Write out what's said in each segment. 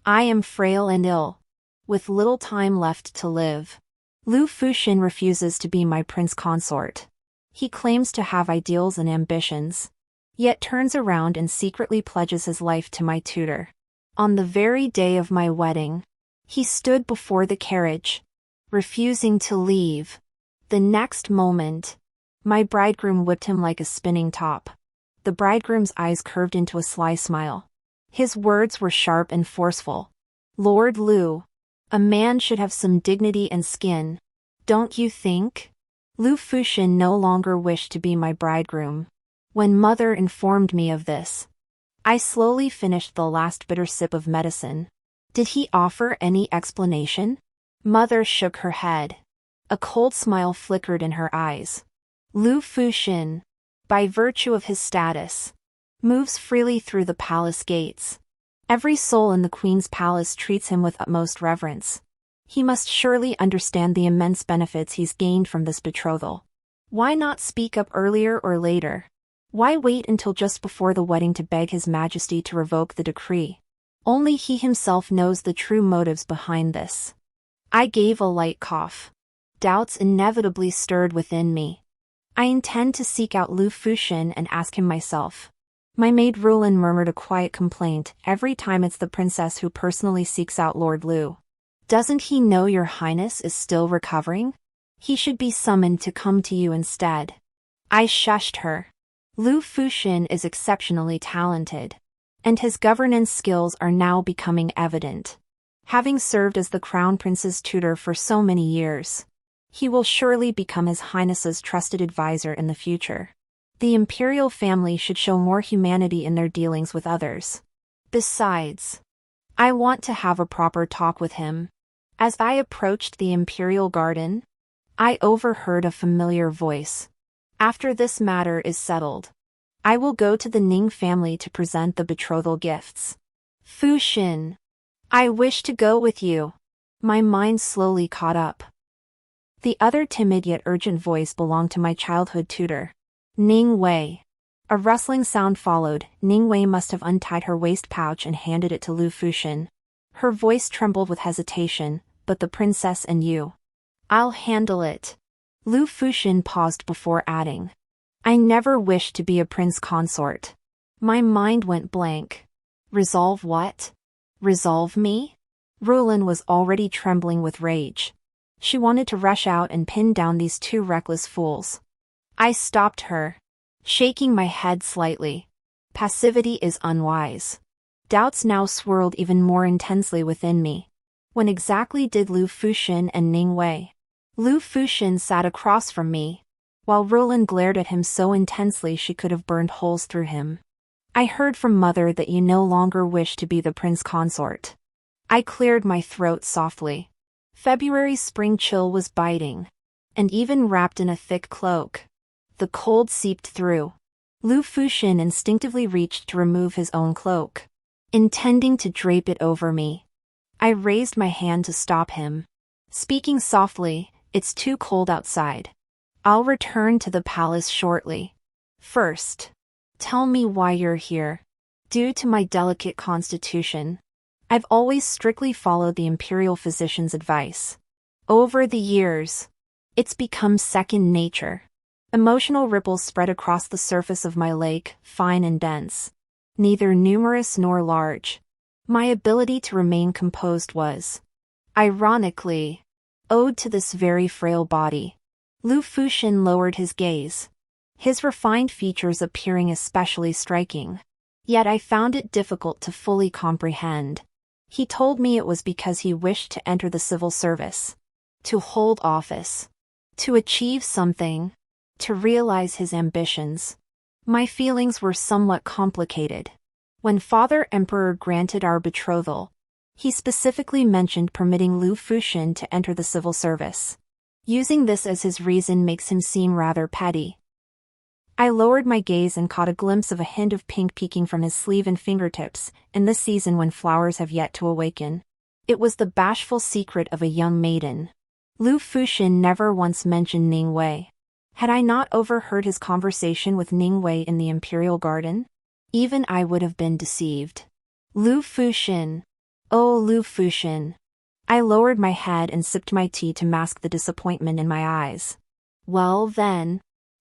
I am frail and ill, with little time left to live. Lu Fuxin refuses to be my prince consort. He claims to have ideals and ambitions, yet turns around and secretly pledges his life to my tutor. On the very day of my wedding, he stood before the carriage, refusing to leave. The next moment, my bridegroom whipped him like a spinning top. The bridegroom's eyes curved into a sly smile. His words were sharp and forceful. Lord Lu, a man should have some dignity and skin, don't you think? Lu Fuxin no longer wished to be my bridegroom. When mother informed me of this, I slowly finished the last bitter sip of medicine. Did he offer any explanation? Mother shook her head. A cold smile flickered in her eyes. Lu Fuxin, by virtue of his status, moves freely through the palace gates. Every soul in the queen's palace treats him with utmost reverence. He must surely understand the immense benefits he's gained from this betrothal. Why not speak up earlier or later? Why wait until just before the wedding to beg His Majesty to revoke the decree? Only he himself knows the true motives behind this. I gave a light cough. Doubts inevitably stirred within me. I intend to seek out Lu Fuxin and ask him myself. My maid Rulin murmured a quiet complaint. Every time it's the princess who personally seeks out Lord Lu. Doesn't he know your highness is still recovering? He should be summoned to come to you instead. I shushed her. Lu Fuxin is exceptionally talented, and his governance skills are now becoming evident. Having served as the crown prince's tutor for so many years, he will surely become His Highness's trusted advisor in the future. The imperial family should show more humanity in their dealings with others. Besides, I want to have a proper talk with him. As I approached the imperial garden, I overheard a familiar voice. After this matter is settled, I will go to the Ning family to present the betrothal gifts. Fuxin, I wish to go with you. My mind slowly caught up. The other timid yet urgent voice belonged to my childhood tutor, Ning Wei. A rustling sound followed. Ning Wei must have untied her waist pouch and handed it to Lu Fuxin. Her voice trembled with hesitation. But the princess and you. I'll handle it. Lu Fuxin paused before adding. I never wished to be a prince consort. My mind went blank. Resolve what? Resolve me? Rulin was already trembling with rage. She wanted to rush out and pin down these two reckless fools. I stopped her, shaking my head slightly. Passivity is unwise. Doubts now swirled even more intensely within me. When exactly did Lu Fuxin and Ning Wei? Lu Fuxin sat across from me, while Rulin glared at him so intensely she could have burned holes through him. I heard from mother that you no longer wish to be the prince consort. I cleared my throat softly. February's spring chill was biting, and even wrapped in a thick cloak, the cold seeped through. Lu Fuxin instinctively reached to remove his own cloak, intending to drape it over me. I raised my hand to stop him, speaking softly, it's too cold outside. I'll return to the palace shortly. First, tell me why you're here. Due to my delicate constitution, I've always strictly followed the imperial physician's advice. Over the years, it's become second nature. Emotional ripples spread across the surface of my lake, fine and dense. Neither numerous nor large. My ability to remain composed was, ironically, owed to this very frail body. Lu Fuxin lowered his gaze, his refined features appearing especially striking. Yet I found it difficult to fully comprehend. He told me it was because he wished to enter the civil service, to hold office, to achieve something, to realize his ambitions. My feelings were somewhat complicated. When Father Emperor granted our betrothal, he specifically mentioned permitting Lu Fuxin to enter the civil service. Using this as his reason makes him seem rather petty. I lowered my gaze and caught a glimpse of a hint of pink peeking from his sleeve and fingertips, in this season when flowers have yet to awaken. It was the bashful secret of a young maiden. Lu Fuxin never once mentioned Ning Wei. Had I not overheard his conversation with Ning Wei in the imperial garden? Even I would have been deceived. Lu Fuxin, Oh, Lu Fuxian. I lowered my head and sipped my tea to mask the disappointment in my eyes. Well then.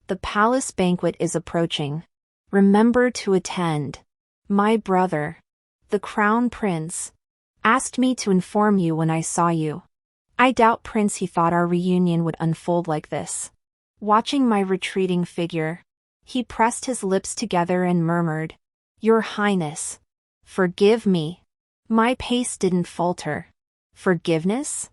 The palace banquet is approaching. Remember to attend. My brother, the crown prince, asked me to inform you when I saw you. I doubt, Prince, he thought our reunion would unfold like this. Watching my retreating figure, he pressed his lips together and murmured, Your Highness, forgive me. My pace didn't falter. Forgiveness?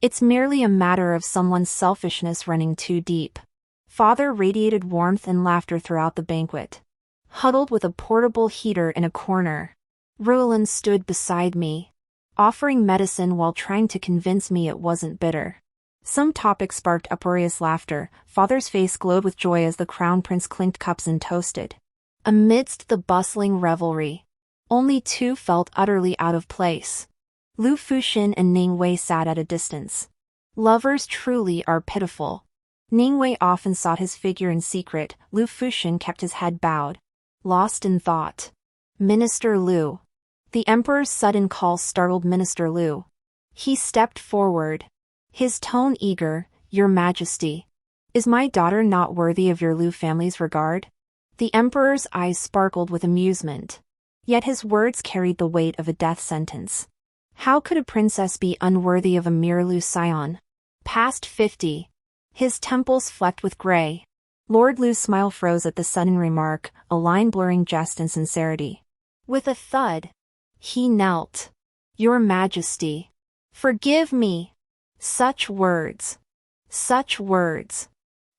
It's merely a matter of someone's selfishness running too deep. Father radiated warmth and laughter throughout the banquet. Huddled with a portable heater in a corner, Roland stood beside me, offering medicine while trying to convince me it wasn't bitter. Some topic sparked uproarious laughter. Father's face glowed with joy as the crown prince clinked cups and toasted. Amidst the bustling revelry, only two felt utterly out of place. Lu Fuxian and Ning Wei sat at a distance. Lovers truly are pitiful. Ning Wei often sought his figure in secret. Lu Fuxian kept his head bowed, lost in thought. Minister Lu. The emperor's sudden call startled Minister Lu. He stepped forward, his tone eager. Your Majesty, is my daughter not worthy of your Lu family's regard? The emperor's eyes sparkled with amusement, yet his words carried the weight of a death sentence. How could a princess be unworthy of a mere Lu scion? Past 50. His temples flecked with gray. Lord Lu's smile froze at the sudden remark, a line blurring jest and sincerity. With a thud, he knelt. Your Majesty, forgive me. Such words. Such words.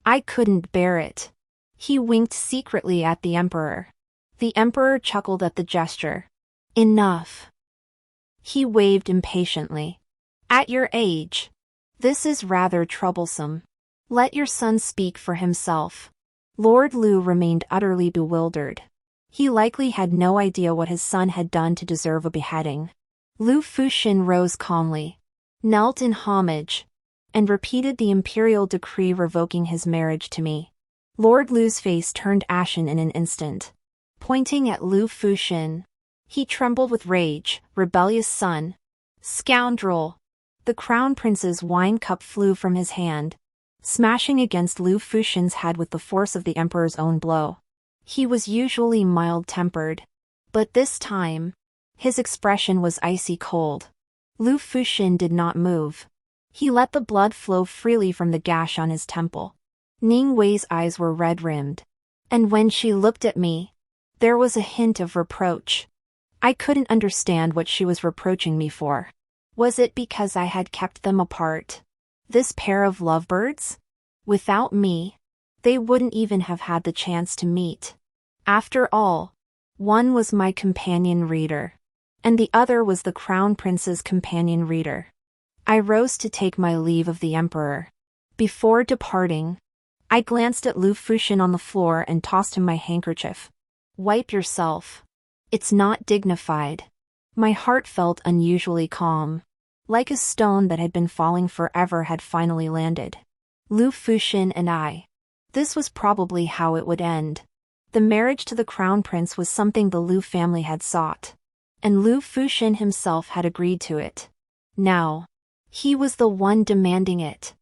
I couldn't bear it. He winked secretly at the emperor. The emperor chuckled at the gesture. Enough. He waved impatiently. At your age, this is rather troublesome. Let your son speak for himself. Lord Lu remained utterly bewildered. He likely had no idea what his son had done to deserve a beheading. Lu Fuxian rose calmly, knelt in homage, and repeated the imperial decree revoking his marriage to me. Lord Lu's face turned ashen in an instant. Pointing at Lu Fuxian, he trembled with rage. Rebellious son. Scoundrel. The crown prince's wine cup flew from his hand, smashing against Lu Fuxian's head with the force of the emperor's own blow. He was usually mild-tempered, but this time, his expression was icy cold. Lu Fuxian did not move. He let the blood flow freely from the gash on his temple. Ning Wei's eyes were red-rimmed, and when she looked at me, there was a hint of reproach. I couldn't understand what she was reproaching me for. Was it because I had kept them apart? This pair of lovebirds? Without me, they wouldn't even have had the chance to meet. After all, one was my companion reader, and the other was the crown prince's companion reader. I rose to take my leave of the emperor. Before departing, I glanced at Lu Fuxian on the floor and tossed him my handkerchief. Wipe yourself. It's not dignified. My heart felt unusually calm, like a stone that had been falling forever had finally landed. Lu Fuxian and I. This was probably how it would end. The marriage to the crown prince was something the Lu family had sought, and Lu Fuxian himself had agreed to it. Now, he was the one demanding it,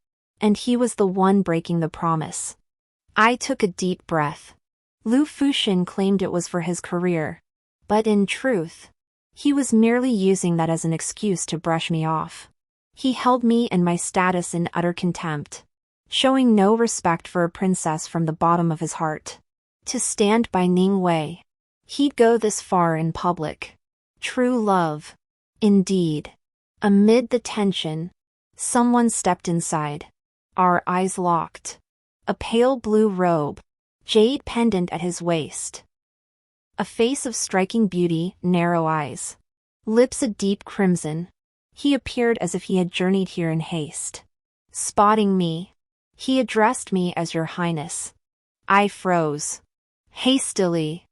and he was the one breaking the promise. I took a deep breath. Lu Fuxian claimed it was for his career, but in truth, he was merely using that as an excuse to brush me off. He held me and my status in utter contempt, showing no respect for a princess from the bottom of his heart. To stand by Ning Wei. He'd go this far in public. True love. Indeed. Amid the tension, someone stepped inside. Our eyes locked. A pale blue robe, jade pendant at his waist. A face of striking beauty, narrow eyes. Lips a deep crimson. He appeared as if he had journeyed here in haste. Spotting me, he addressed me as Your Highness. I froze. Hastily,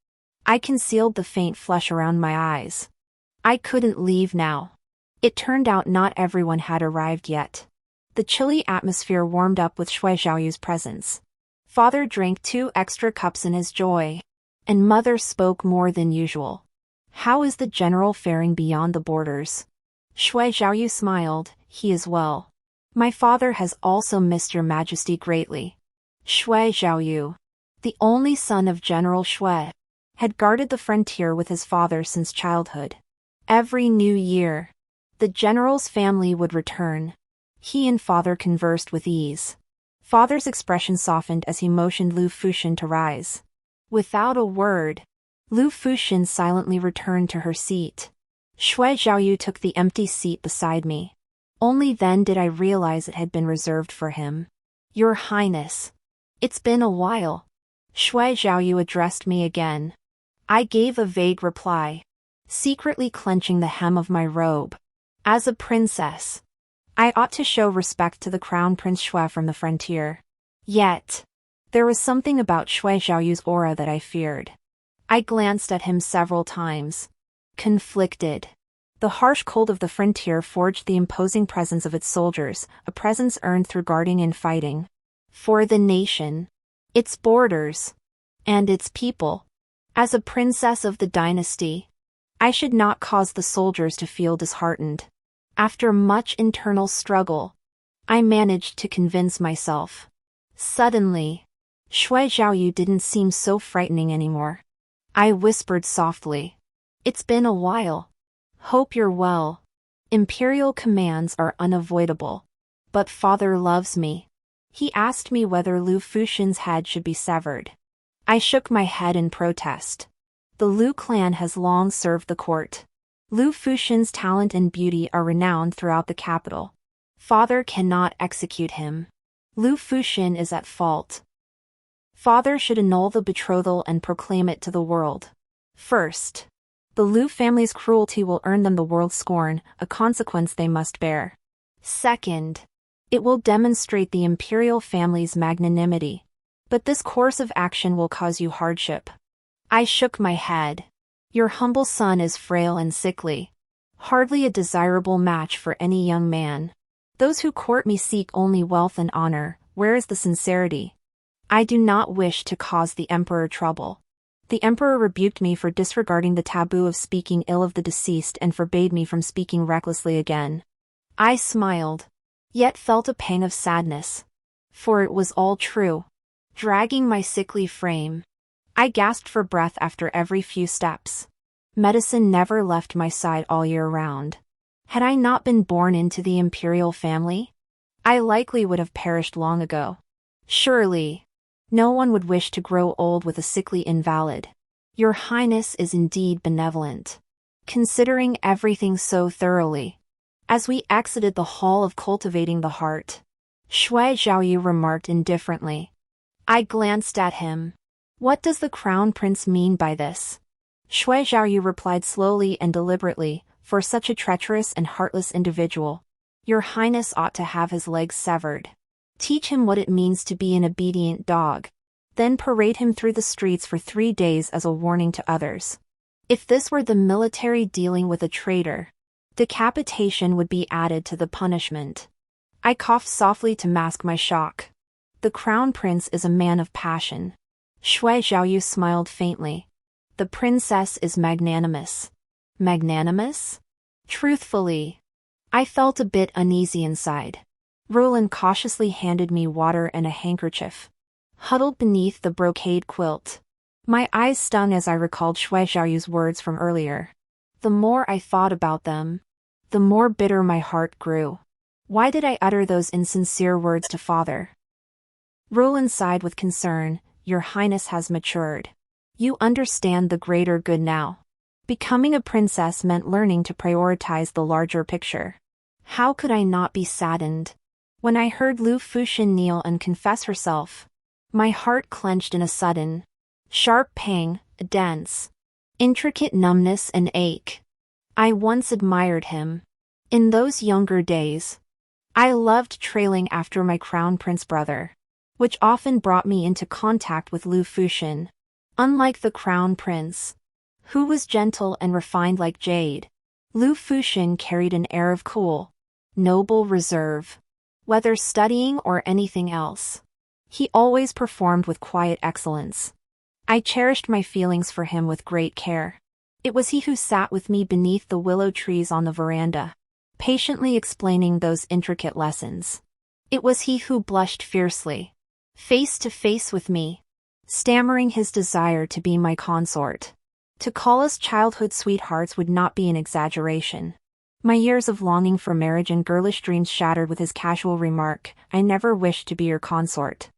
I concealed the faint flush around my eyes. I couldn't leave now. It turned out not everyone had arrived yet. The chilly atmosphere warmed up with Xue Zhaoyu's presence. Father drank 2 extra cups in his joy, and Mother spoke more than usual. How is the general faring beyond the borders? Xue Zhaoyu smiled. He is well. My father has also missed your majesty greatly. Xue Zhaoyu, the only son of General Xue, had guarded the frontier with his father since childhood. Every new year, the general's family would return. He and father conversed with ease. Father's expression softened as he motioned Lu Fuxin to rise. Without a word, Lu Fuxin silently returned to her seat. Xue Zhaoyu took the empty seat beside me. Only then did I realize it had been reserved for him. Your Highness. It's been a while. Xue Zhaoyu addressed me again. I gave a vague reply, secretly clenching the hem of my robe. As a princess, I ought to show respect to the Crown Prince Xue from the frontier. Yet, there was something about Xue Zhaoyu's aura that I feared. I glanced at him several times, conflicted. The harsh cold of the frontier forged the imposing presence of its soldiers, a presence earned through guarding and fighting. For the nation, its borders, and its people. As a princess of the dynasty, I should not cause the soldiers to feel disheartened. After much internal struggle, I managed to convince myself. Suddenly, Xue Zhaoyu didn't seem so frightening anymore. I whispered softly. It's been a while. Hope you're well. Imperial commands are unavoidable. But father loves me. He asked me whether Lu Fuxin's head should be severed. I shook my head in protest. The Lu clan has long served the court. Lu Fuxin's talent and beauty are renowned throughout the capital. Father cannot execute him. Lu Fuxin is at fault. Father should annul the betrothal and proclaim it to the world. First, the Lu family's cruelty will earn them the world's scorn, a consequence they must bear. Second, it will demonstrate the imperial family's magnanimity. But this course of action will cause you hardship. I shook my head. Your humble son is frail and sickly. Hardly a desirable match for any young man. Those who court me seek only wealth and honor. Where is the sincerity? I do not wish to cause the emperor trouble. The emperor rebuked me for disregarding the taboo of speaking ill of the deceased and forbade me from speaking recklessly again. I smiled, yet felt a pang of sadness. For it was all true. Dragging my sickly frame, I gasped for breath after every few steps. Medicine never left my side all year round. Had I not been born into the imperial family, I likely would have perished long ago. Surely, no one would wish to grow old with a sickly invalid. Your Highness is indeed benevolent, considering everything so thoroughly. As we exited the hall of cultivating the heart, Xue Zhaoyu remarked indifferently. I glanced at him. What does the crown prince mean by this? Xue Zhaoyu replied slowly and deliberately, for such a treacherous and heartless individual, Your Highness ought to have his legs severed. Teach him what it means to be an obedient dog. Then parade him through the streets for 3 days as a warning to others. If this were the military dealing with a traitor, decapitation would be added to the punishment. I coughed softly to mask my shock. The crown prince is a man of passion. Xue Zhaoyu smiled faintly. The princess is magnanimous. Magnanimous? Truthfully, I felt a bit uneasy inside. Roland cautiously handed me water and a handkerchief. Huddled beneath the brocade quilt, my eyes stung as I recalled Xue Zhaoyu's words from earlier. The more I thought about them, the more bitter my heart grew. Why did I utter those insincere words to father? Roland sighed with concern. Your Highness has matured. You understand the greater good now. Becoming a princess meant learning to prioritize the larger picture. How could I not be saddened? When I heard Lu Fuxin kneel and confess herself, my heart clenched in a sudden, sharp pang, a dense, intricate numbness and ache. I once admired him. In those younger days, I loved trailing after my crown prince brother, which often brought me into contact with Lu Fuxin. Unlike the crown prince, who was gentle and refined like jade, Lu Fuxin carried an air of cool, noble reserve. Whether studying or anything else, he always performed with quiet excellence. I cherished my feelings for him with great care. It was he who sat with me beneath the willow trees on the veranda, patiently explaining those intricate lessons. It was he who blushed fiercely, face to face with me, stammering his desire to be my consort. To call us childhood sweethearts would not be an exaggeration. My years of longing for marriage and girlish dreams shattered with his casual remark, "I never wished to be your consort."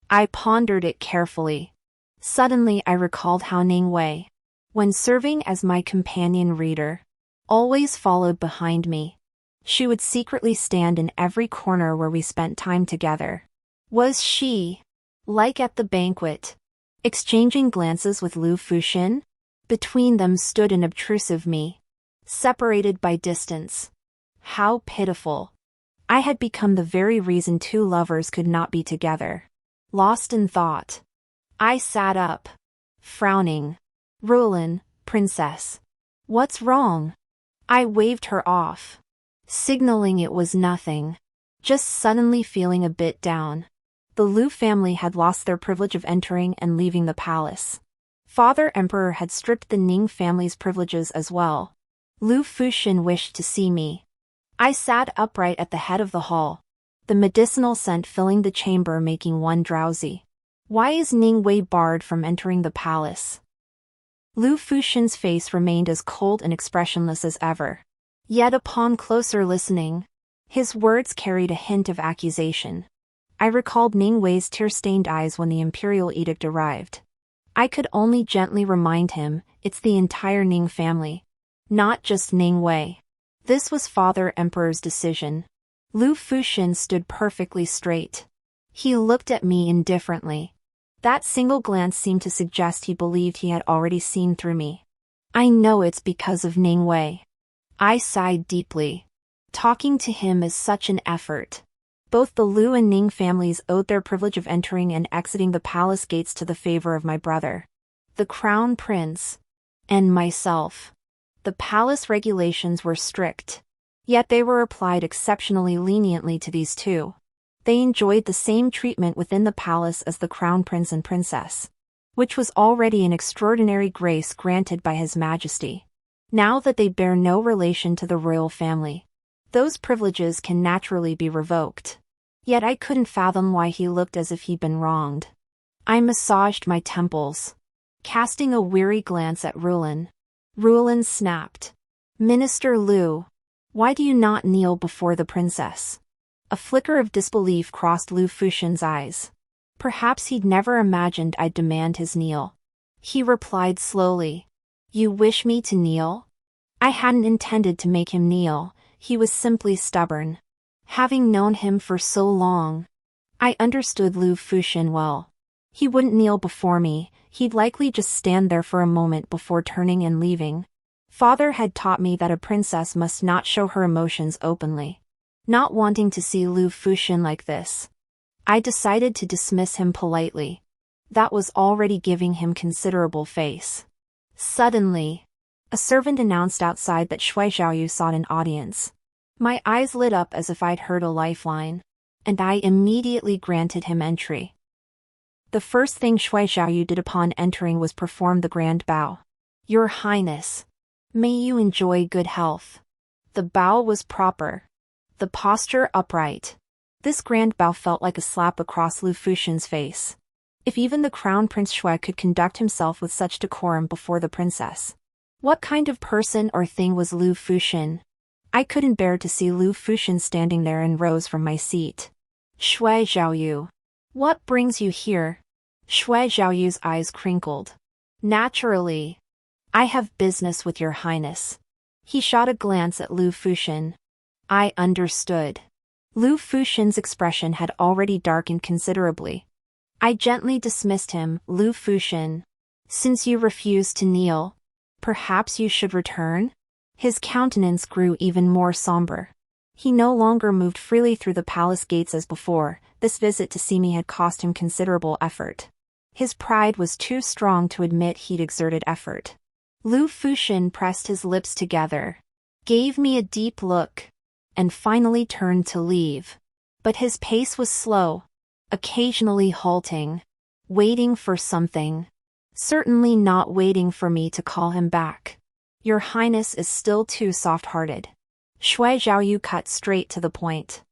I pondered it carefully. Suddenly I recalled how Ning Wei, when serving as my companion reader, always followed behind me. She would secretly stand in every corner where we spent time together. Was she, like at the banquet, exchanging glances with Lu Fuxin? Between them stood an obtrusive me, separated by distance. How pitiful. I had become the very reason two lovers could not be together. Lost in thought, I sat up, frowning. "Rulin, princess. What's wrong?" I waved her off, signaling it was nothing. Just suddenly feeling a bit down. The Lu family had lost their privilege of entering and leaving the palace. Father Emperor had stripped the Ning family's privileges as well. Lu Fuxin wished to see me. I sat upright at the head of the hall, the medicinal scent filling the chamber making one drowsy. Why is Ning Wei barred from entering the palace? Lu Fuxin's face remained as cold and expressionless as ever. Yet upon closer listening, his words carried a hint of accusation. I recalled Ning Wei's tear-stained eyes when the imperial edict arrived. I could only gently remind him, it's the entire Ning family, not just Ning Wei. This was Father Emperor's decision. Lu Fuxin stood perfectly straight. He looked at me indifferently. That single glance seemed to suggest he believed he had already seen through me. I know it's because of Ning Wei. I sighed deeply. Talking to him is such an effort. Both the Lu and Ning families owed their privilege of entering and exiting the palace gates to the favor of my brother, the crown prince, and myself. The palace regulations were strict, yet they were applied exceptionally leniently to these two. They enjoyed the same treatment within the palace as the crown prince and princess, which was already an extraordinary grace granted by His Majesty. Now that they bear no relation to the royal family, those privileges can naturally be revoked. Yet I couldn't fathom why he looked as if he'd been wronged. I massaged my temples, casting a weary glance at Rulin. Rulin snapped. "Minister Lu, why do you not kneel before the princess?" A flicker of disbelief crossed Lu Fuxin's eyes. Perhaps he'd never imagined I'd demand his kneel. He replied slowly, "You wish me to kneel?" I hadn't intended to make him kneel, he was simply stubborn. Having known him for so long, I understood Lu Fuxin well. He wouldn't kneel before me, he'd likely just stand there for a moment before turning and leaving. Father had taught me that a princess must not show her emotions openly. Not wanting to see Lu Fuxin like this, I decided to dismiss him politely. That was already giving him considerable face. Suddenly, a servant announced outside that Xue Zhaoyu sought an audience. My eyes lit up as if I'd heard a lifeline, and I immediately granted him entry. The first thing Xue Zhaoyu did upon entering was perform the grand bow. "Your Highness, may you enjoy good health." The bow was proper, the posture upright. This grand bow felt like a slap across Lu Fuxin's face. If even the crown prince Xue could conduct himself with such decorum before the princess, what kind of person or thing was Lu Fuxin? I couldn't bear to see Lu Fuxin standing there and rose from my seat. "Xue Zhaoyu, what brings you here?" Xue Zhaoyu's eyes crinkled. "Naturally. I have business with your highness." He shot a glance at Lu Fuxin. I understood. Lu Fuxin's expression had already darkened considerably. I gently dismissed him. "Lu Fuxin, since you refuse to kneel, perhaps you should return?" His countenance grew even more somber. He no longer moved freely through the palace gates as before. This visit to see me had cost him considerable effort. His pride was too strong to admit he'd exerted effort. Lu Fuxin pressed his lips together, gave me a deep look, and finally turned to leave. But his pace was slow, occasionally halting, waiting for something. Certainly not waiting for me to call him back. "Your Highness is still too soft-hearted." Xue Zhaoyu cut straight to the point.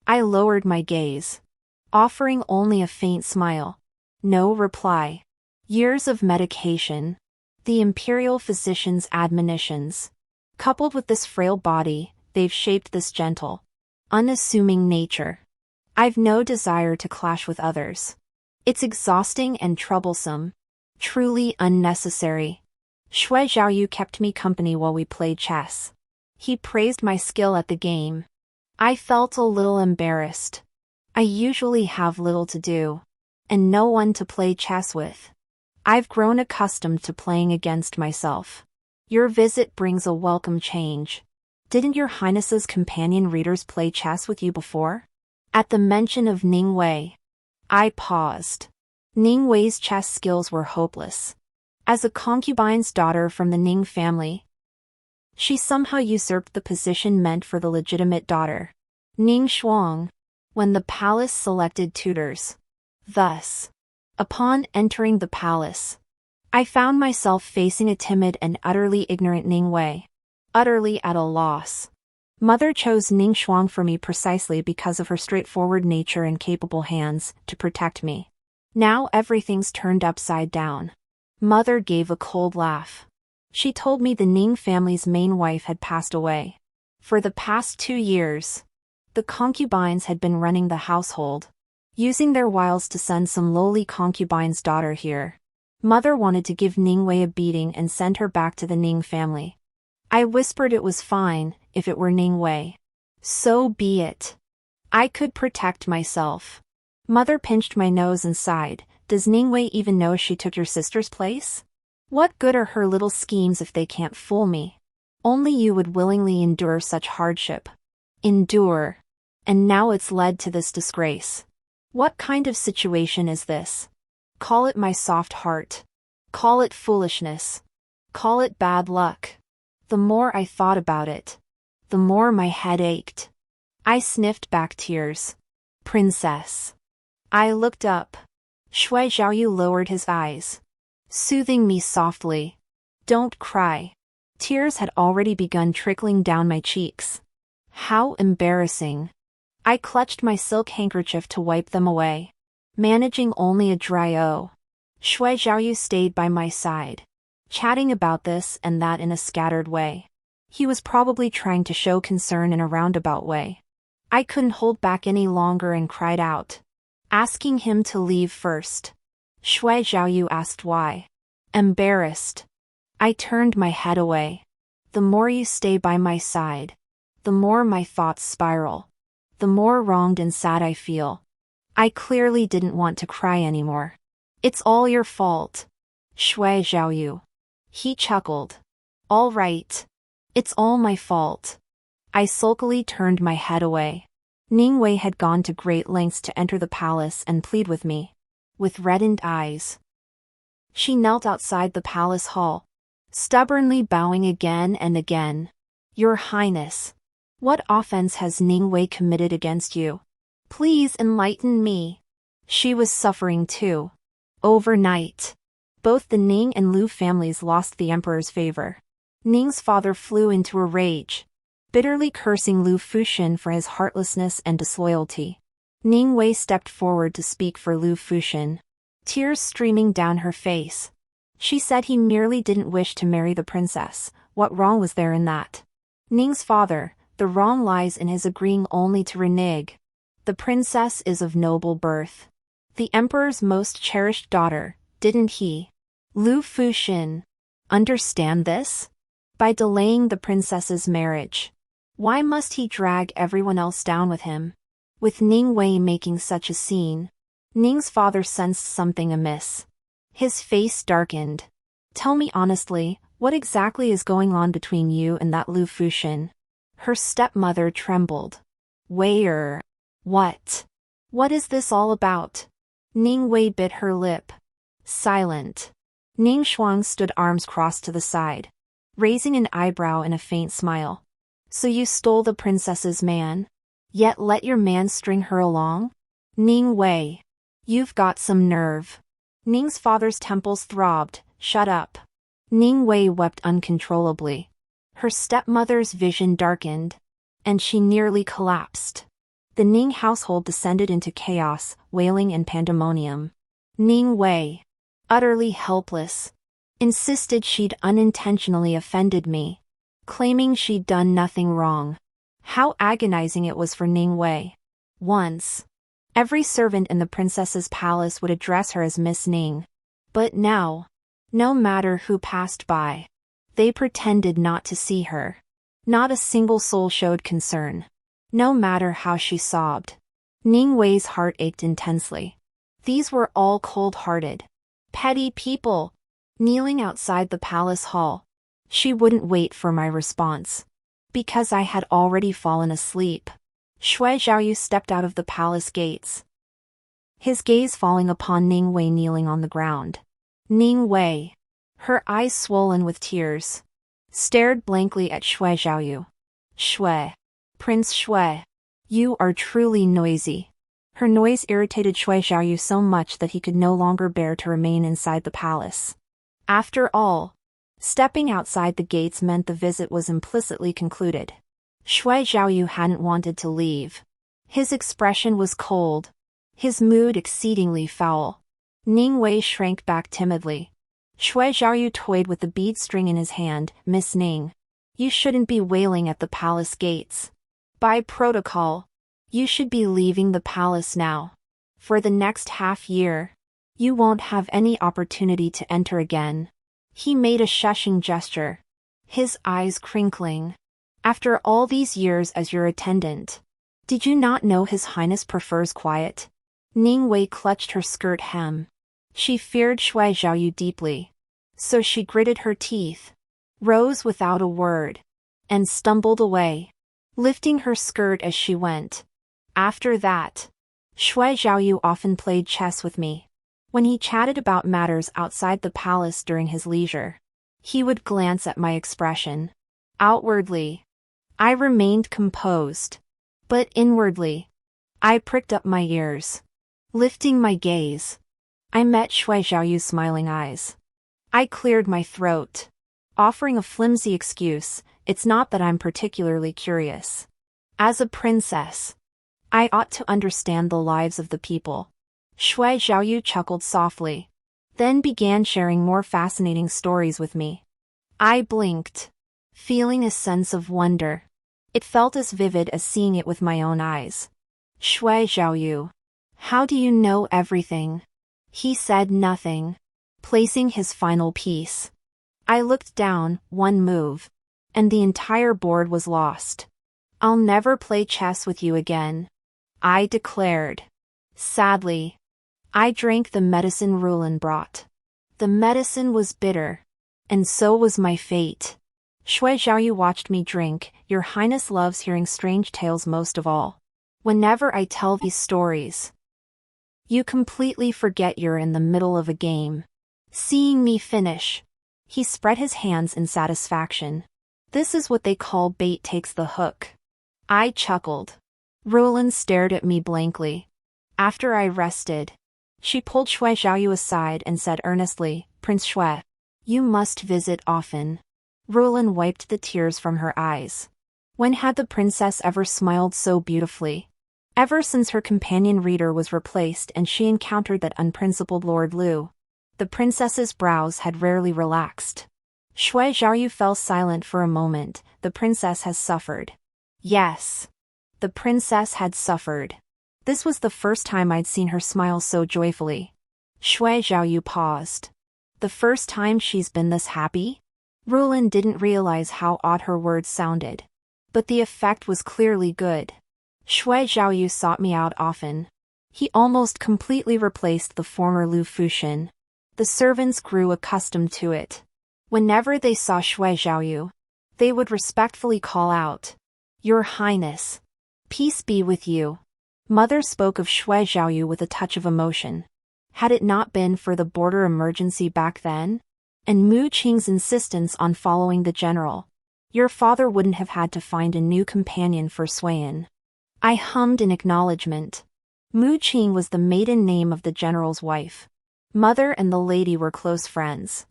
I lowered my gaze, offering only a faint smile. No reply. Years of medication, the imperial physician's admonitions, coupled with this frail body, they've shaped this gentle, unassuming nature. I've no desire to clash with others. It's exhausting and troublesome. Truly unnecessary. Xue Zhaoyu kept me company while we played chess. He praised my skill at the game. I felt a little embarrassed. I usually have little to do, and no one to play chess with. I've grown accustomed to playing against myself. Your visit brings a welcome change. Didn't your Highness's companion readers play chess with you before? At the mention of Ning Wei, I paused. Ning Wei's chess skills were hopeless. As a concubine's daughter from the Ning family, she somehow usurped the position meant for the legitimate daughter, Ning Shuang, when the palace selected tutors. Thus, upon entering the palace, I found myself facing a timid and utterly ignorant Ning Wei. Utterly at a loss. Mother chose Ning Shuang for me precisely because of her straightforward nature and capable hands to protect me. Now everything's turned upside down. Mother gave a cold laugh. She told me the Ning family's main wife had passed away. For the past 2 years, the concubines had been running the household, using their wiles to send some lowly concubine's daughter here. Mother wanted to give Ning Wei a beating and send her back to the Ning family. I whispered it was fine, if it were Ning Wei. So be it. I could protect myself. Mother pinched my nose and sighed. Does Ning Wei even know she took your sister's place? What good are her little schemes if they can't fool me? Only you would willingly endure such hardship. Endure. And now it's led to this disgrace. What kind of situation is this? Call it my soft heart. Call it foolishness. Call it bad luck. The more I thought about it, the more my head ached. I sniffed back tears. Princess. I looked up. Xue Zhaoyu lowered his eyes, soothing me softly. Don't cry. Tears had already begun trickling down my cheeks. How embarrassing. I clutched my silk handkerchief to wipe them away, managing only a dry "oh." Xue Zhaoyu stayed by my side, chatting about this and that in a scattered way. He was probably trying to show concern in a roundabout way. I couldn't hold back any longer and cried out, asking him to leave first. Xue Zhaoyu asked why. Embarrassed. I turned my head away. The more you stay by my side, the more my thoughts spiral. The more wronged and sad I feel. I clearly didn't want to cry anymore. It's all your fault, Xue Zhaoyu. He chuckled. All right. It's all my fault. I sulkily turned my head away. Ning Wei had gone to great lengths to enter the palace and plead with me. With reddened eyes, she knelt outside the palace hall, stubbornly bowing again and again. Your Highness, what offense has Ning Wei committed against you? Please enlighten me. She was suffering too. Overnight, both the Ning and Lu families lost the emperor's favor. Ning's father flew into a rage, bitterly cursing Lu Fuxin for his heartlessness and disloyalty. Ning Wei stepped forward to speak for Lu Fuxin, tears streaming down her face. She said he merely didn't wish to marry the princess. What wrong was there in that? Ning's father, the wrong lies in his agreeing only to renege. The princess is of noble birth, the emperor's most cherished daughter, didn't he? Lu Fuxin understand this? By delaying the princess's marriage. Why must he drag everyone else down with him? With Ning Wei making such a scene, Ning's father sensed something amiss. His face darkened. Tell me honestly, what exactly is going on between you and that Lu Fuxin? Her stepmother trembled. Wei-er. What? What is this all about? Ning Wei bit her lip. Silent. Ning Shuang stood arms crossed to the side, raising an eyebrow in a faint smile. So you stole the princess's man? Yet let your man string her along? Ning Wei. You've got some nerve. Ning's father's temples throbbed. Shut up. Ning Wei wept uncontrollably. Her stepmother's vision darkened. and she nearly collapsed. The Ning household descended into chaos, wailing and pandemonium. Ning Wei, utterly helpless, insisted she'd unintentionally offended me, claiming she'd done nothing wrong. How agonizing it was for Ning Wei. Once, every servant in the princess's palace would address her as Miss Ning. But now, no matter who passed by, they pretended not to see her. Not a single soul showed concern. No matter how she sobbed. Ning Wei's heart ached intensely. These were all cold-hearted, petty people, kneeling outside the palace hall. She wouldn't wait for my response, because I had already fallen asleep. Xue Zhaoyu stepped out of the palace gates, his gaze falling upon Ning Wei kneeling on the ground. Ning Wei, her eyes swollen with tears, stared blankly at Xue Zhaoyu. Xue. Prince Xue. You are truly noisy. Her noise irritated Xue Zhaoyu so much that he could no longer bear to remain inside the palace. After all, stepping outside the gates meant the visit was implicitly concluded. Xue Zhaoyu hadn't wanted to leave. His expression was cold, his mood exceedingly foul. Ning Wei shrank back timidly. Xue Zhaoyu toyed with the bead string in his hand. Miss Ning, you shouldn't be wailing at the palace gates. By protocol, you should be leaving the palace now. For the next half-year, you won't have any opportunity to enter again. He made a shushing gesture, his eyes crinkling. After all these years as your attendant, did you not know His Highness prefers quiet? Ning Wei clutched her skirt hem. She feared Xue Zhaoyu deeply, so she gritted her teeth, rose without a word, and stumbled away, lifting her skirt as she went. After that, Xue Zhaoyu often played chess with me. When he chatted about matters outside the palace during his leisure, he would glance at my expression. Outwardly, I remained composed, but inwardly, I pricked up my ears. Lifting my gaze, I met Xue Zhaoyu's smiling eyes. I cleared my throat, offering a flimsy excuse. It's not that I'm particularly curious. As a princess, I ought to understand the lives of the people. Xue Zhaoyu chuckled softly, then began sharing more fascinating stories with me. I blinked, feeling a sense of wonder. It felt as vivid as seeing it with my own eyes. Xue Zhaoyu, how do you know everything? He said nothing, placing his final piece. I looked down, one move, and the entire board was lost. I'll never play chess with you again, I declared. Sadly, I drank the medicine Rulin brought. The medicine was bitter, and so was my fate. Xue Zhaoyu watched me drink. Your Highness loves hearing strange tales most of all. Whenever I tell these stories, you completely forget you're in the middle of a game. Seeing me finish, he spread his hands in satisfaction. This is what they call bait takes the hook. I chuckled. Rulin stared at me blankly. After I rested, she pulled Xue Zhaoyu aside and said earnestly, Prince Xue, you must visit often. Rulin wiped the tears from her eyes. When had the princess ever smiled so beautifully? Ever since her companion reader was replaced and she encountered that unprincipled Lord Lu, the princess's brows had rarely relaxed. Xue Zhaoyu fell silent for a moment. The princess has suffered. Yes. The princess had suffered. This was the first time I'd seen her smile so joyfully. Xue Zhaoyu paused. The first time she's been this happy? Rulin didn't realize how odd her words sounded, but the effect was clearly good. Xue Zhaoyu sought me out often. He almost completely replaced the former Lu Fuxin. The servants grew accustomed to it. Whenever they saw Xue Zhaoyu, they would respectfully call out, Your Highness. Peace be with you. Mother spoke of Xue Zhaoyu with a touch of emotion. Had it not been for the border emergency back then, and Mu Qing's insistence on following the general, your father wouldn't have had to find a new companion for Suiyin. I hummed in acknowledgement. Mu Qing was the maiden name of the general's wife. Mother and the lady were close friends.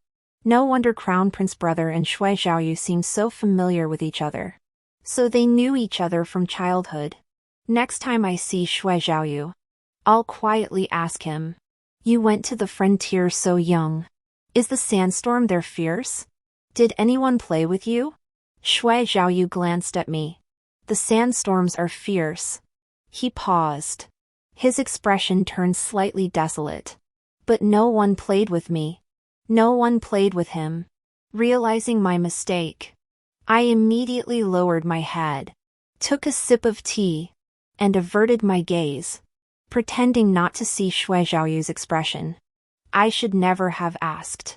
No wonder Crown Prince brother and Xue Zhaoyu seemed so familiar with each other. So they knew each other from childhood. Next time I see Xue Zhaoyu, I'll quietly ask him. You went to the frontier so young. Is the sandstorm there fierce? Did anyone play with you? Xue Zhaoyu glanced at me. The sandstorms are fierce. He paused. His expression turned slightly desolate. But no one played with me. No one played with him. Realizing my mistake, I immediately lowered my head, took a sip of tea, and averted my gaze, pretending not to see Xue Zhaoyu's expression. I should never have asked.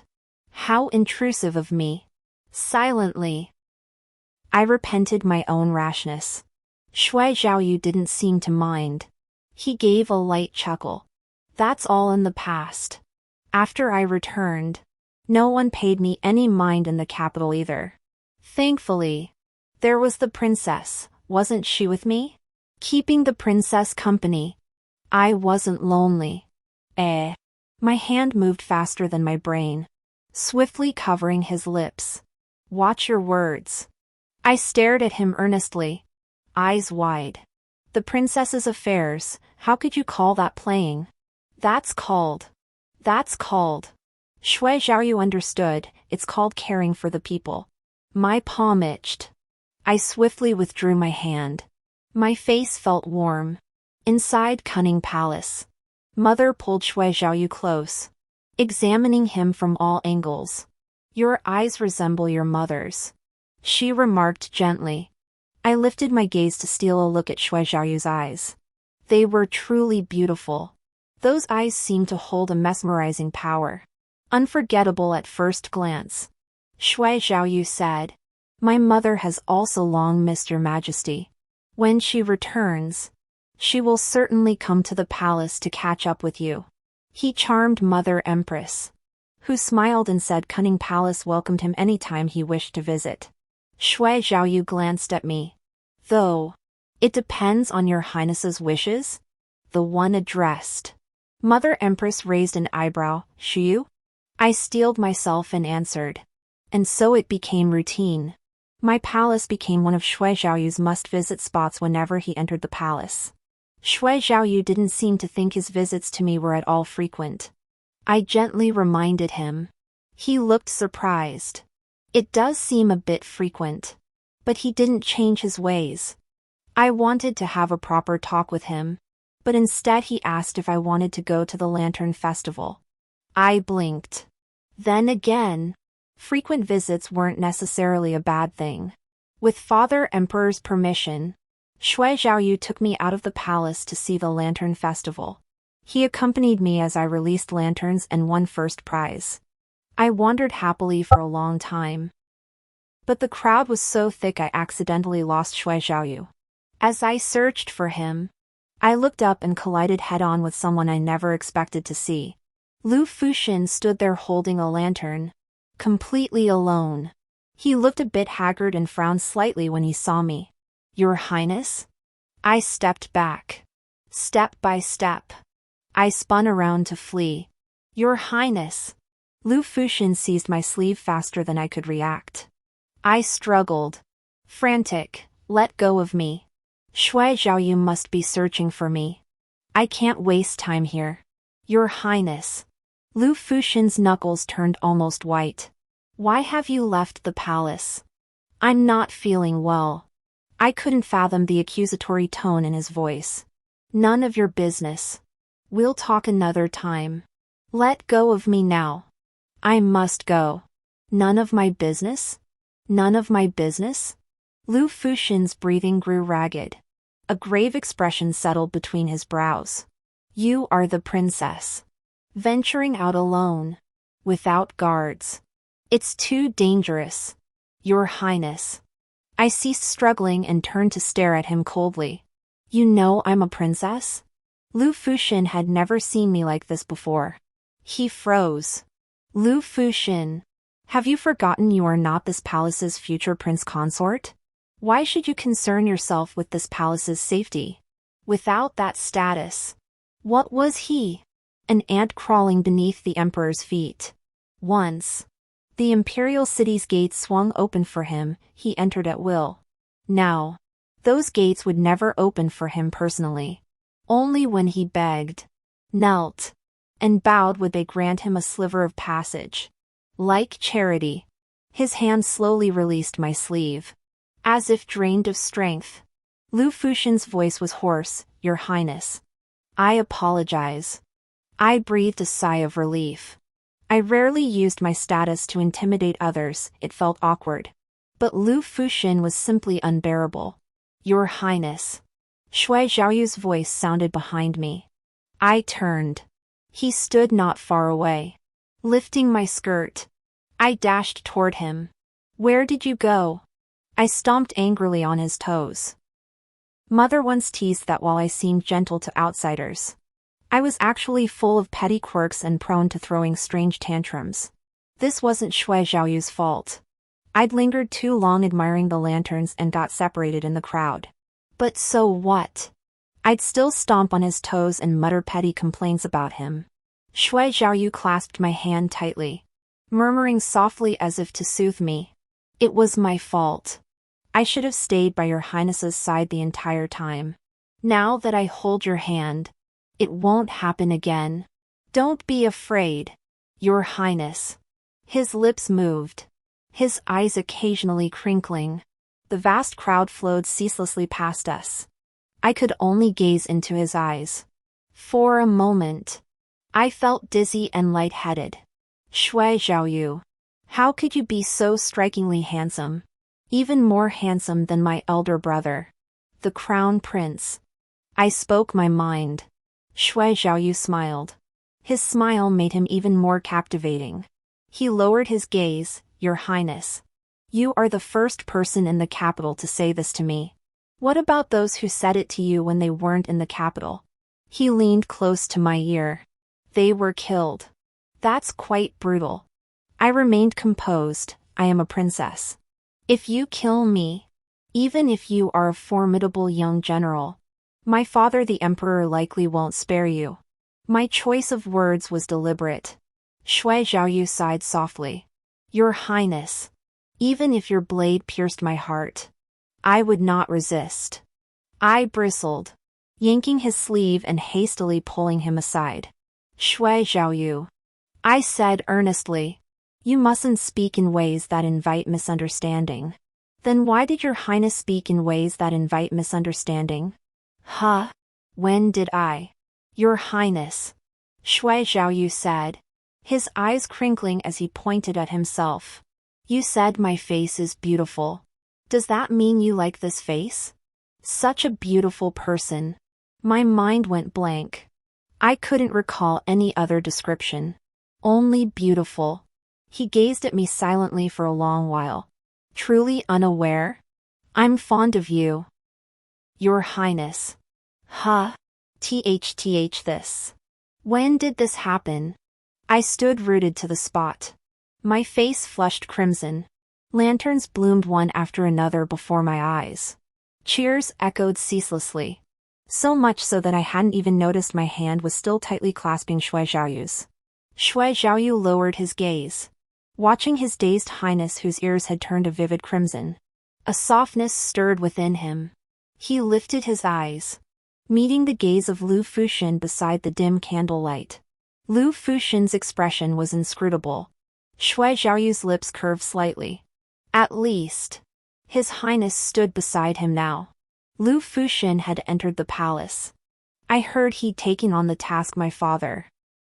How intrusive of me. Silently, I repented my own rashness. Xue Zhaoyu didn't seem to mind. He gave a light chuckle. That's all in the past. After I returned, no one paid me any mind in the capital either. Thankfully, there was the princess, wasn't she with me? Keeping the princess company. I wasn't lonely. My hand moved faster than my brain, swiftly covering his lips. Watch your words. I stared at him earnestly, eyes wide. The princess's affairs, how could you call that playing? That's called. Xue Zhaoyu understood, it's called caring for the people. My palm itched. I swiftly withdrew my hand. My face felt warm. Inside Cunning Palace, Mother pulled Xue Zhaoyu close, examining him from all angles. Your eyes resemble your mother's, she remarked gently. I lifted my gaze to steal a look at Xue Zhaoyu's eyes. They were truly beautiful. Those eyes seemed to hold a mesmerizing power. Unforgettable at first glance. Xue Zhaoyu said, my mother has also long missed your majesty. When she returns, she will certainly come to the palace to catch up with you. He charmed Mother Empress, who smiled and said Cunning Palace welcomed him anytime he wished to visit. Xue Zhaoyu glanced at me. Though, it depends on your highness's wishes? The one addressed. Mother Empress raised an eyebrow. Xue? I steeled myself and answered. And so it became routine. My palace became one of Xue Zhaoyu's must-visit spots whenever he entered the palace. Xue Zhaoyu didn't seem to think his visits to me were at all frequent. I gently reminded him. He looked surprised. It does seem a bit frequent. But he didn't change his ways. I wanted to have a proper talk with him, but instead he asked if I wanted to go to the Lantern Festival. I blinked. Then again, frequent visits weren't necessarily a bad thing. With Father Emperor's permission, Xue Zhaoyu took me out of the palace to see the Lantern Festival. He accompanied me as I released lanterns and won first prize. I wandered happily for a long time. But the crowd was so thick I accidentally lost Xue Zhaoyu. As I searched for him, I looked up and collided head-on with someone I never expected to see. Lu Fuxin stood there holding a lantern, completely alone. He looked a bit haggard and frowned slightly when he saw me. Your Highness? I stepped back. Step by step. I spun around to flee. Your Highness. Lu Fuxin seized my sleeve faster than I could react. I struggled. Frantic, let go of me. Xue Zhaoyu must be searching for me. I can't waste time here. Your Highness. Lu Fuxin's knuckles turned almost white. Why have you left the palace? I'm not feeling well. I couldn't fathom the accusatory tone in his voice. None of your business. We'll talk another time. Let go of me now. I must go. None of my business? None of my business? Lu Fuxin's breathing grew ragged. A grave expression settled between his brows. You are the princess. Venturing out alone. Without guards. It's too dangerous. Your Highness. I ceased struggling and turned to stare at him coldly. You know I'm a princess? Lu Fuxin had never seen me like this before. He froze. Lu Fuxin. Have you forgotten you are not this palace's future prince consort? Why should you concern yourself with this palace's safety? Without that status. What was he? An ant crawling beneath the emperor's feet. Once the imperial city's gates swung open for him, he entered at will. Now, those gates would never open for him personally. Only when he begged, knelt, and bowed would they grant him a sliver of passage. Like charity, his hand slowly released my sleeve. As if drained of strength, Lu Fuxin's voice was hoarse. Your Highness. I apologize. I breathed a sigh of relief. I rarely used my status to intimidate others, it felt awkward. But Lu Fuxin was simply unbearable. Your Highness. Xue Zhaoyu's voice sounded behind me. I turned. He stood not far away. Lifting my skirt, I dashed toward him. Where did you go? I stomped angrily on his toes. Mother once teased that while I seemed gentle to outsiders, I was actually full of petty quirks and prone to throwing strange tantrums. This wasn't Xue Zhaoyu's fault. I'd lingered too long admiring the lanterns and got separated in the crowd. But so what? I'd still stomp on his toes and mutter petty complaints about him. Xue Zhaoyu clasped my hand tightly, murmuring softly as if to soothe me. It was my fault. I should have stayed by your Highness's side the entire time. Now that I hold your hand, it won't happen again. Don't be afraid, Your Highness. His lips moved, his eyes occasionally crinkling. The vast crowd flowed ceaselessly past us. I could only gaze into his eyes. For a moment, I felt dizzy and lightheaded. Xue Zhaoyu, how could you be so strikingly handsome? Even more handsome than my elder brother, the Crown Prince. I spoke my mind. Xue Zhaoyu smiled. His smile made him even more captivating. He lowered his gaze. Your Highness. You are the first person in the capital to say this to me. What about those who said it to you when they weren't in the capital? He leaned close to my ear. They were killed. That's quite brutal. I remained composed. I am a princess. If you kill me, even if you are a formidable young general, my father the emperor likely won't spare you. My choice of words was deliberate. Xue Zhaoyu sighed softly. Your Highness, even if your blade pierced my heart, I would not resist. I bristled, yanking his sleeve and hastily pulling him aside. Xue Zhaoyu, I said earnestly, you mustn't speak in ways that invite misunderstanding. Then why did your Highness speak in ways that invite misunderstanding? Huh? When did I? Your Highness, Xue Zhaoyu said, his eyes crinkling as he pointed at himself. You said my face is beautiful. Does that mean you like this face? Such a beautiful person. My mind went blank. I couldn't recall any other description. Only beautiful. He gazed at me silently for a long while. Truly unaware? I'm fond of you. Your Highness. Huh? This. When did this happen? I stood rooted to the spot. My face flushed crimson. Lanterns bloomed one after another before my eyes. Cheers echoed ceaselessly. So much so that I hadn't even noticed my hand was still tightly clasping Xue Zhaoyu's. Xue Zhaoyu lowered his gaze, watching his dazed highness whose ears had turned a vivid crimson. A softness stirred within him. He lifted his eyes, meeting the gaze of Lu Fuxin beside the dim candlelight. Lu Fuxin's expression was inscrutable. Xue Zhaoyu's lips curved slightly. At least, his highness stood beside him now. Lu Fuxin had entered the palace. I heard he'd taken on the task my father,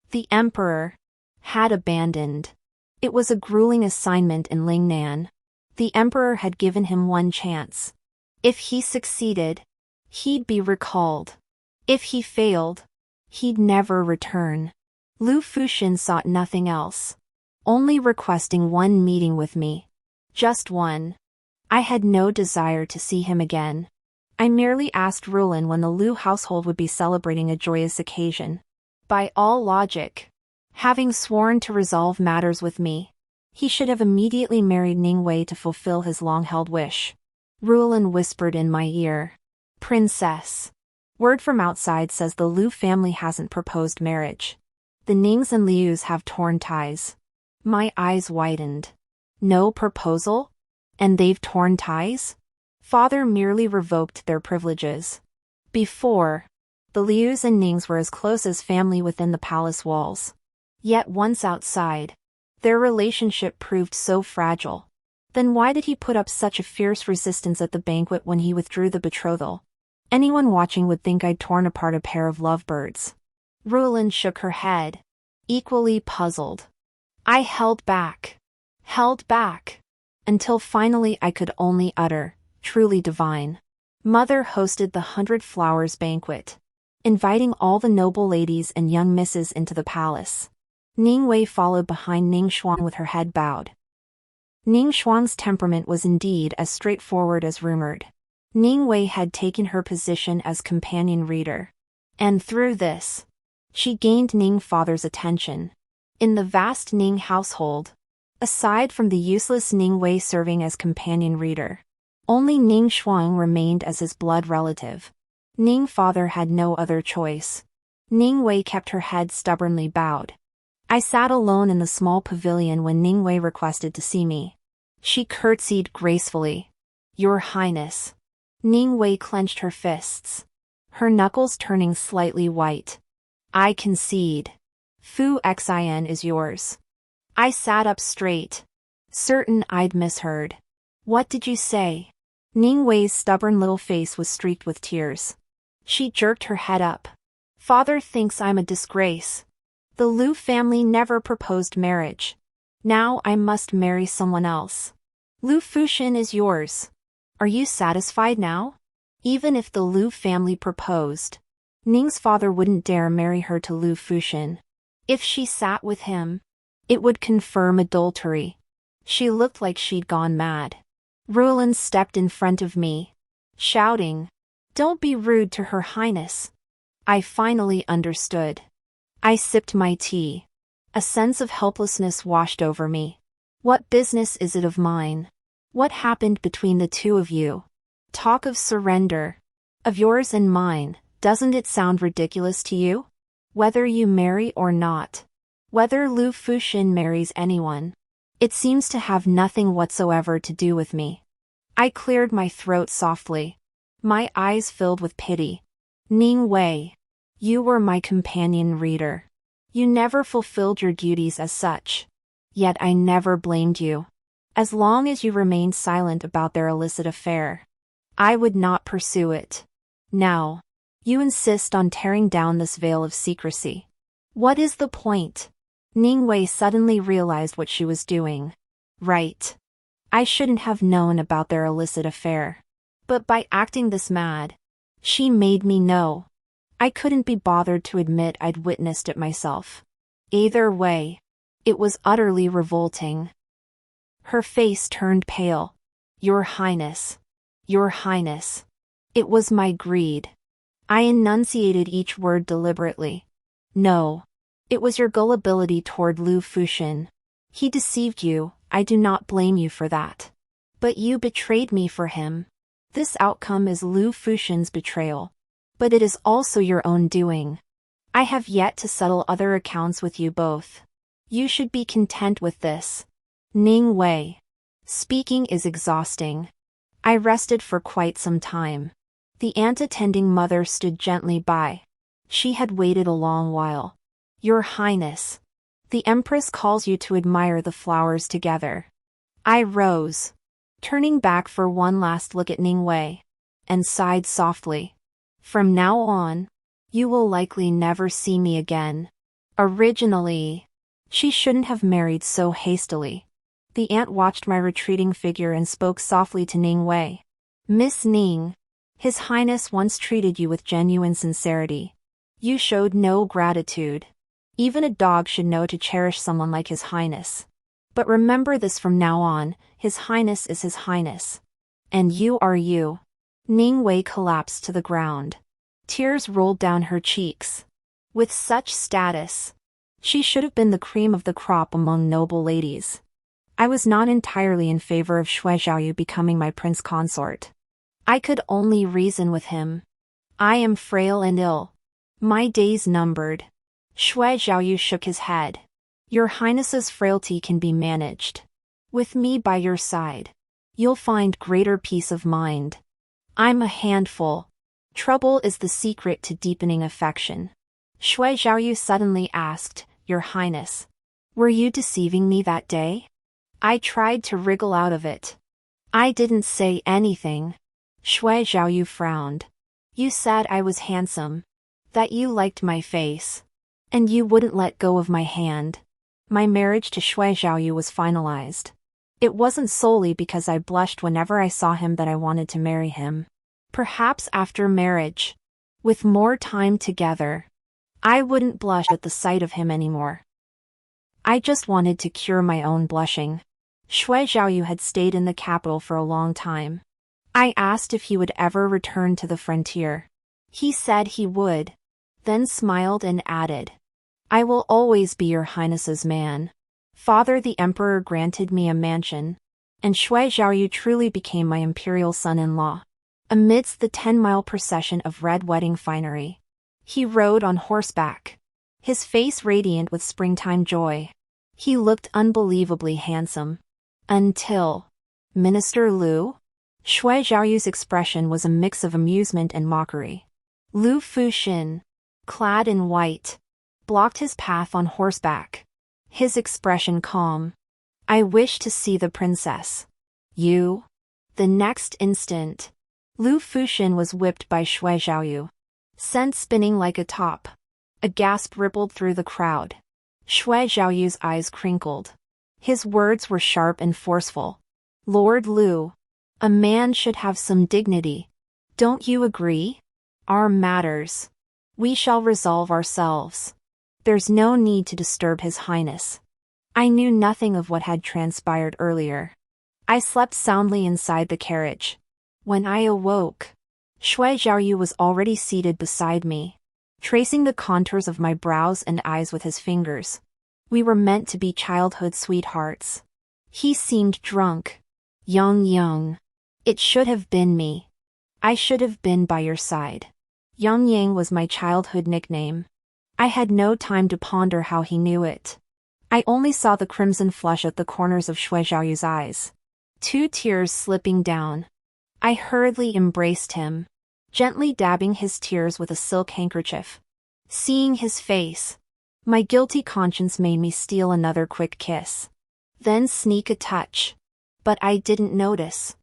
the emperor, had abandoned. It was a grueling assignment in Lingnan. The emperor had given him one chance. If he succeeded, he'd be recalled. If he failed, he'd never return. Lu Fuxin sought nothing else, only requesting one meeting with me. Just one. I had no desire to see him again. I merely asked Rulin when the Lu household would be celebrating a joyous occasion. By all logic, having sworn to resolve matters with me, he should have immediately married Ning Wei to fulfill his long-held wish. Rulin whispered in my ear. Princess. Word from outside says the Lu family hasn't proposed marriage. The Nings and Lius have torn ties. My eyes widened. No proposal? And they've torn ties? Father merely revoked their privileges. Before, the Lius and Nings were as close as family within the palace walls. Yet once outside, their relationship proved so fragile. Then why did he put up such a fierce resistance at the banquet when he withdrew the betrothal? Anyone watching would think I'd torn apart a pair of lovebirds. Ruolin shook her head, equally puzzled. I held back, until finally I could only utter, truly divine. Mother hosted the 100 Flowers banquet, inviting all the noble ladies and young misses into the palace. Ning Wei followed behind Ning Xuan with her head bowed. Ning Xuan's temperament was indeed as straightforward as rumored. Ning Wei had taken her position as companion reader. And through this, she gained Ning father's attention. In the vast Ning household, aside from the useless Ning Wei serving as companion reader, only Ning Xuan remained as his blood relative. Ning father had no other choice. Ning Wei kept her head stubbornly bowed. I sat alone in the small pavilion when Ning Wei requested to see me. She curtsied gracefully. Your Highness. Ning Wei clenched her fists, her knuckles turning slightly white. I concede. Fu Xin is yours. I sat up straight, certain I'd misheard. What did you say? Ning Wei's stubborn little face was streaked with tears. She jerked her head up. Father thinks I'm a disgrace. The Lu family never proposed marriage. Now I must marry someone else. Lu Fuxin is yours. Are you satisfied now? Even if the Lu family proposed, Ning's father wouldn't dare marry her to Lu Fuxin. If she sat with him, it would confirm adultery. She looked like she'd gone mad. Ruolin stepped in front of me, shouting, Don't be rude to Her Highness. I finally understood. I sipped my tea. A sense of helplessness washed over me. What business is it of mine? What happened between the two of you? Talk of surrender, of yours and mine, doesn't it sound ridiculous to you? Whether you marry or not, whether Lu Fuxin marries anyone, it seems to have nothing whatsoever to do with me. I cleared my throat softly. My eyes filled with pity. Ning Wei, you were my companion reader. You never fulfilled your duties as such. Yet I never blamed you. As long as you remained silent about their illicit affair, I would not pursue it. Now, you insist on tearing down this veil of secrecy. What is the point? Ning Wei suddenly realized what she was doing. Right. I shouldn't have known about their illicit affair. But by acting this mad, she made me know. I couldn't be bothered to admit I'd witnessed it myself. Either way, it was utterly revolting. Her face turned pale. Your Highness. Your Highness. It was my greed. I enunciated each word deliberately. No. It was your gullibility toward Lu Fuxin. He deceived you, I do not blame you for that. But you betrayed me for him. This outcome is Lu Fuxin's betrayal. But it is also your own doing. I have yet to settle other accounts with you both. You should be content with this. Ning Wei. Speaking is exhausting. I rested for quite some time. The aunt attending mother stood gently by. She had waited a long while. Your Highness. The Empress calls you to admire the flowers together. I rose, turning back for one last look at Ning Wei, and sighed softly. From now on, you will likely never see me again. Originally, she shouldn't have married so hastily. The aunt watched my retreating figure and spoke softly to Ning Wei. Miss Ning, His Highness once treated you with genuine sincerity. You showed no gratitude. Even a dog should know to cherish someone like His Highness. But remember this from now on, His Highness is His Highness. And you are you. Ning Wei collapsed to the ground. Tears rolled down her cheeks. With such status, she should have been the cream of the crop among noble ladies. I was not entirely in favor of Xue Zhaoyu becoming my prince consort. I could only reason with him. I am frail and ill. My days numbered. Xue Zhaoyu shook his head. Your Highness's frailty can be managed. With me by your side, you'll find greater peace of mind. I'm a handful. Trouble is the secret to deepening affection. Xue Zhaoyu suddenly asked, Your Highness. Were you deceiving me that day? I tried to wriggle out of it. I didn't say anything. Xue Zhaoyu frowned. You said I was handsome. That you liked my face. And you wouldn't let go of my hand. My marriage to Xue Zhaoyu was finalized. It wasn't solely because I blushed whenever I saw him that I wanted to marry him. Perhaps after marriage, with more time together, I wouldn't blush at the sight of him anymore. I just wanted to cure my own blushing. Xue Zhaoyu had stayed in the capital for a long time. I asked if he would ever return to the frontier. He said he would, then smiled and added, I will always be your highness's man. Father the emperor granted me a mansion, and Xue Zhaoyu truly became my imperial son-in-law. Amidst the 10-mile procession of red wedding finery, he rode on horseback, his face radiant with springtime joy. He looked unbelievably handsome. Until Minister Lu? Xue Zhaoyu's expression was a mix of amusement and mockery. Lu Fuxin, clad in white, blocked his path on horseback, his expression calm. I wish to see the princess. You? The next instant, Lu Fuxin was whipped by Xue Zhaoyu, sent spinning like a top. A gasp rippled through the crowd. Xue Zhaoyu's eyes crinkled. His words were sharp and forceful. Lord Lu, a man should have some dignity. Don't you agree? Our matters, we shall resolve ourselves. There's no need to disturb His Highness. I knew nothing of what had transpired earlier. I slept soundly inside the carriage. When I awoke, Xue Zhaoyu was already seated beside me, tracing the contours of my brows and eyes with his fingers. We were meant to be childhood sweethearts. He seemed drunk. Young. It should have been me. I should have been by your side. Yang was my childhood nickname. I had no time to ponder how he knew it. I only saw the crimson flush at the corners of Xue Zhaoyu's eyes. 2 tears slipping down. I hurriedly embraced him, gently dabbing his tears with a silk handkerchief. Seeing his face, my guilty conscience made me steal another quick kiss. Then sneak a touch. But I didn't notice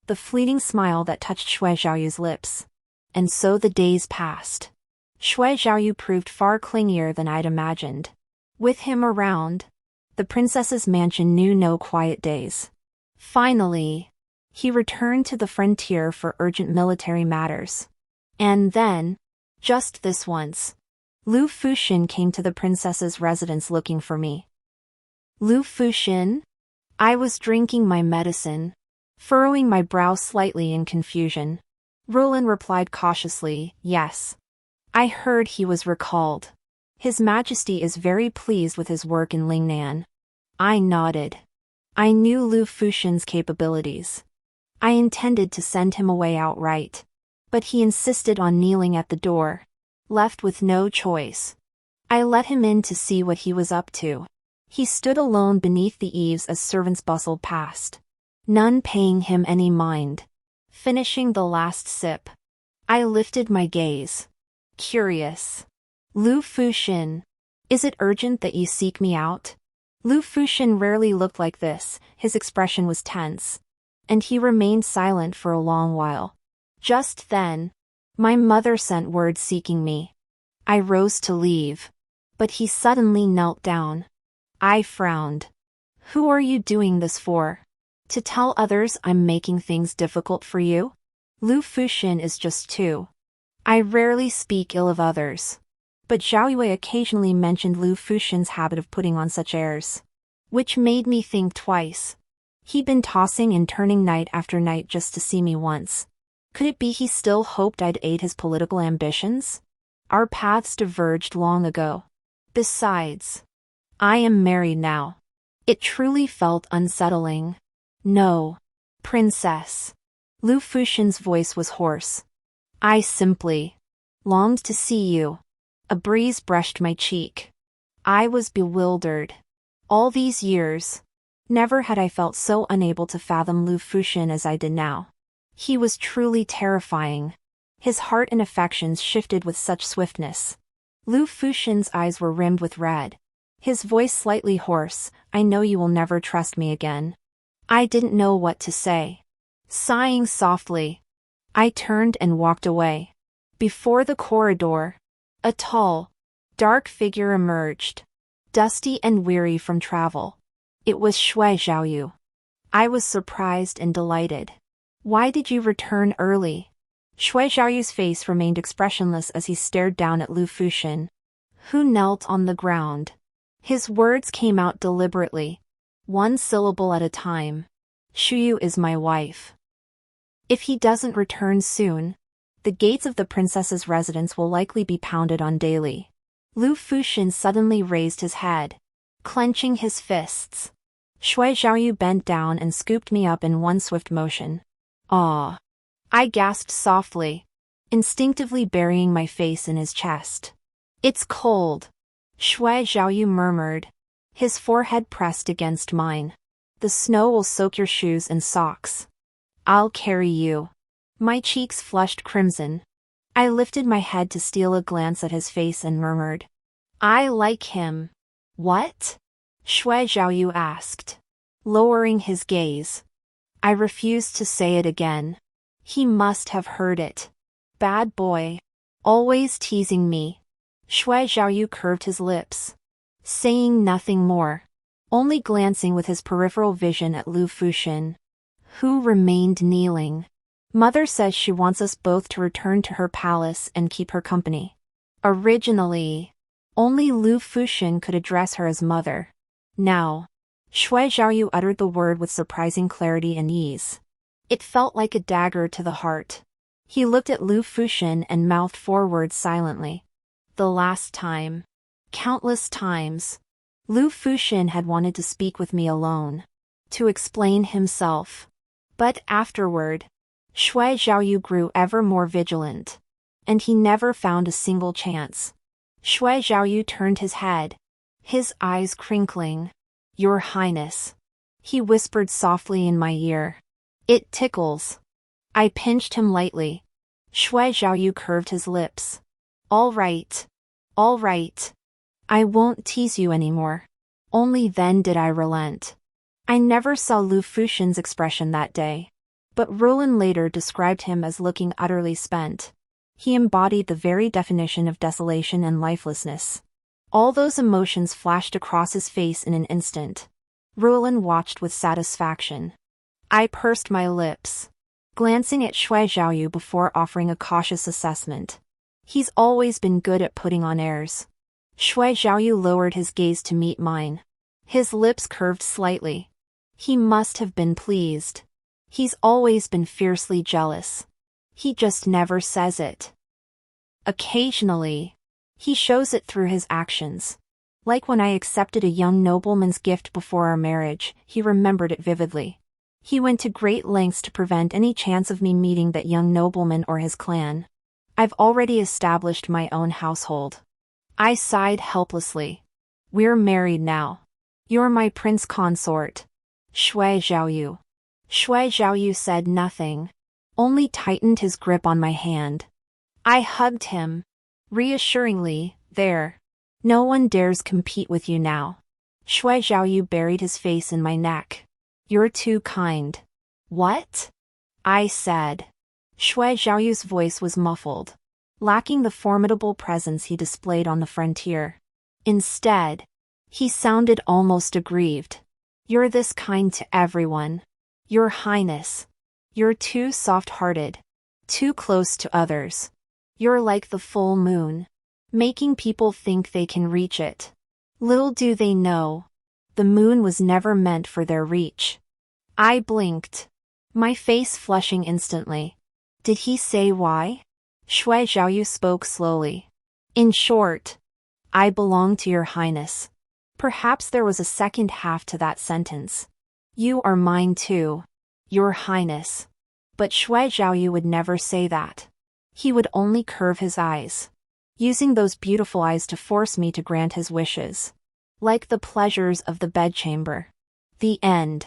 the fleeting smile that touched Xue Zhaoyu's lips. And so the days passed. Xue Zhaoyu proved far clingier than I'd imagined. With him around, the princess's mansion knew no quiet days. Finally, he returned to the frontier for urgent military matters. And then, just this once, Lu Fuxin came to the princess's residence looking for me. Lu Fuxin? I was drinking my medicine, furrowing my brow slightly in confusion. Rulin replied cautiously, Yes. I heard he was recalled. His Majesty is very pleased with his work in Lingnan. I nodded. I knew Lu Fuxin's capabilities. I intended to send him away outright. But he insisted on kneeling at the door, left with no choice. I let him in to see what he was up to. He stood alone beneath the eaves as servants bustled past, none paying him any mind. Finishing the last sip, I lifted my gaze. Curious. Lu Fuxin, is it urgent that you seek me out? Lu Fuxin rarely looked like this, his expression was tense. And he remained silent for a long while. Just then, my mother sent word seeking me. I rose to leave, but he suddenly knelt down. I frowned. Who are you doing this for? To tell others I'm making things difficult for you? Lu Fuxin is just 2. I rarely speak ill of others. But Zhaoyue occasionally mentioned Lu Fuxin's habit of putting on such airs, which made me think twice. He'd been tossing and turning night after night just to see me once. Could it be he still hoped I'd aid his political ambitions? Our paths diverged long ago. Besides, I am married now. It truly felt unsettling. No, princess. Lu Fuxin's voice was hoarse. I simply longed to see you. A breeze brushed my cheek. I was bewildered. All these years, Never had I felt so unable to fathom Lu Fuxin as I did now. He was truly terrifying. His heart and affections shifted with such swiftness. Lu Fuxin's eyes were rimmed with red. His voice slightly hoarse, "I know you will never trust me again." I didn't know what to say. Sighing softly, I turned and walked away. Before the corridor, a tall, dark figure emerged, dusty and weary from travel. It was Xue Zhaoyu. I was surprised and delighted. "Why did you return early?" Xue Zhaoyu's face remained expressionless as he stared down at Lu Fuxin, who knelt on the ground. His words came out deliberately, one syllable at a time. "Xuyu is my wife. If he doesn't return soon, the gates of the princess's residence will likely be pounded on daily." Lu Fuxin suddenly raised his head, clenching his fists. Xue Zhaoyu bent down and scooped me up in one swift motion. "Aw!" I gasped softly, instinctively burying my face in his chest. "It's cold," Xue Zhaoyu murmured, his forehead pressed against mine. "The snow will soak your shoes and socks." "I'll carry you." My cheeks flushed crimson. I lifted my head to steal a glance at his face and murmured, "I like him." "What?" Xue Zhaoyu asked, lowering his gaze. I refused to say it again. He must have heard it. "Bad boy. Always teasing me." Xue Zhaoyu curved his lips, saying nothing more, only glancing with his peripheral vision at Lu Fuxin, who remained kneeling. "Mother says she wants us both to return to her palace and keep her company." Originally, only Lu Fuxin could address her as mother. Now, Xue Zhaoyu uttered the word with surprising clarity and ease. It felt like a dagger to the heart. He looked at Lu Fuxin and mouthed four words silently. The last time. Countless times, Lu Fuxin had wanted to speak with me alone, to explain himself. But afterward, Xue Zhaoyu grew ever more vigilant, and he never found a single chance. Xue Zhaoyu turned his head, his eyes crinkling. "Your Highness," he whispered softly in my ear. "It tickles." I pinched him lightly. Xue Zhaoyu curved his lips. All right. All right. I won't tease you anymore." Only then did I relent. I never saw Lu Fuxin's expression that day, but Roland later described him as looking utterly spent. He embodied the very definition of desolation and lifelessness. All those emotions flashed across his face in an instant. Roland watched with satisfaction. I pursed my lips, glancing at Xue Zhaoyu before offering a cautious assessment. He's always been good at putting on airs. Xue Zhaoyu lowered his gaze to meet mine. His lips curved slightly. He must have been pleased. He's always been fiercely jealous. He just never says it. Occasionally, he shows it through his actions. Like when I accepted a young nobleman's gift before our marriage, he remembered it vividly. He went to great lengths to prevent any chance of me meeting that young nobleman or his clan. I've already established my own household. I sighed helplessly. We're married now. You're my prince consort. Xue Zhaoyu. Xue Zhaoyu said nothing, only tightened his grip on my hand. I hugged him, reassuringly. There. No one dares compete with you now. Xue Zhaoyu buried his face in my neck. You're too kind. What? I said. Xue Zhaoyu's voice was muffled, lacking the formidable presence he displayed on the frontier. Instead, he sounded almost aggrieved. You're this kind to everyone. Your Highness. You're too soft-hearted. Too close to others. You're like the full moon, making people think they can reach it. Little do they know, the moon was never meant for their reach. I blinked, my face flushing instantly. Did he say why? Xue Zhaoyu spoke slowly. In short, I belong to your Highness. Perhaps there was a second half to that sentence. You are mine too, your Highness. But Xue Zhaoyu would never say that. He would only curve his eyes, using those beautiful eyes to force me to grant his wishes. Like the pleasures of the bedchamber. The end.